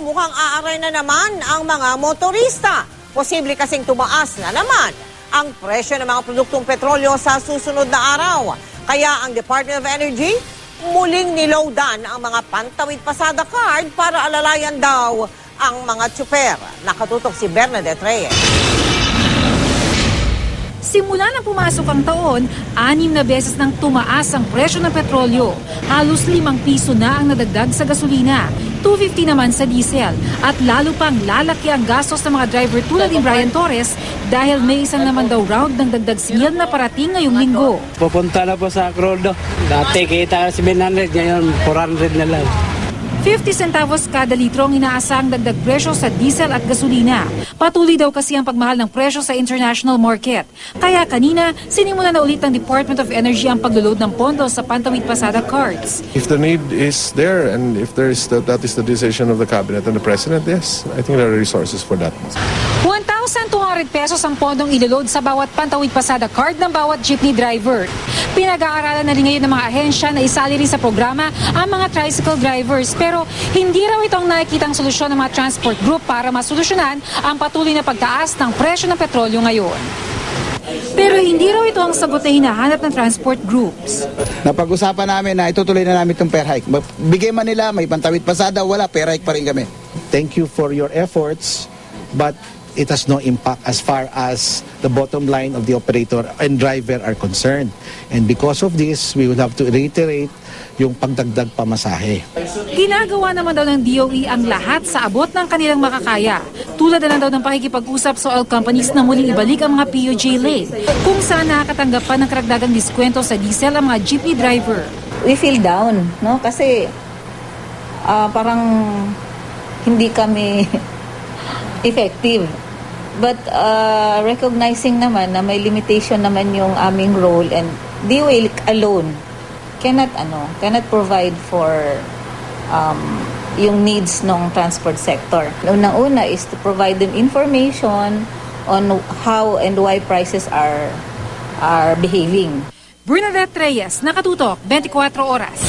mukhang aaray na naman ang mga motorista. Posible kasing tumaas na naman ang presyo ng mga produktong petrolyo sa susunod na araw. Kaya ang Department of Energy muling nilowdan ang mga pantawid pasada card para alalayan daw ang mga tsuper. Nakatutok si Bernadette Reyes. Simula nang pumasok ang taon, 6 na beses nang tumaas ang presyo ng petrolyo. Halos 5 piso na ang nadagdag sa gasolina, 250 naman sa diesel. At lalo pang lalaki ang gastos ng mga driver tulad ni Brian Torres dahil may isang naman daw round ng dagdag singil na parating ngayong linggo. Pupunta na po sa Crodo. Dati kita 700, ngayon 400 na lang. 50 centavos kada litro ang inaasahang dagdag presyo sa diesel at gasolina. Patuloy daw kasi ang pagmahal ng presyo sa international market. Kaya kanina, sinimula na ulit ng Department of Energy ang paglulod ng pondo sa pantawid pasada cards. If the need is there and if that is the decision of the cabinet and the president, yes, I think there are resources for that. 1,200 pesos ang pondong ilulod sa bawat pantawid pasada card ng bawat jeepney driver. Pinag-aaralan na rin ngayon ng mga ahensya na isali rin sa programa ang mga tricycle drivers. Pero hindi raw itong nakikitang solusyon ng mga transport group para masolusyonan ang patuloy na pagtaas ng presyo ng petrolyo ngayon. Pero hindi raw ito ang sagot na hinahanap ng transport groups. Napag-usapan namin na itutuloy na namin itong fair hike. Bigay man nila, may pantawid pasada, wala, fair hike pa rin kami. Thank you for your efforts, but it has no impact as far as the bottom line of the operator and driver are concerned. And because of this, we will have to reiterate yung pagdagdag pamasahe. Ginagawa naman daw ng DOE ang lahat sa abot ng kanilang makakaya. Tulad na daw ng pakikipag-usap sa oil companies na muling ibalik ang mga POJ lane, kung saan nakakatanggap pa ng karagdagang diskwento sa diesel ang mga jeepney driver. We feel down, no? Kasi parang hindi kami effective. But recognizing naman na may limitation naman yung aming role, and DOE alone cannot provide for yung needs ng transport sector. Unang-una is to provide them information on how and why prices are behaving. Bernadette Reyes, Nakatutok, 24 Oras.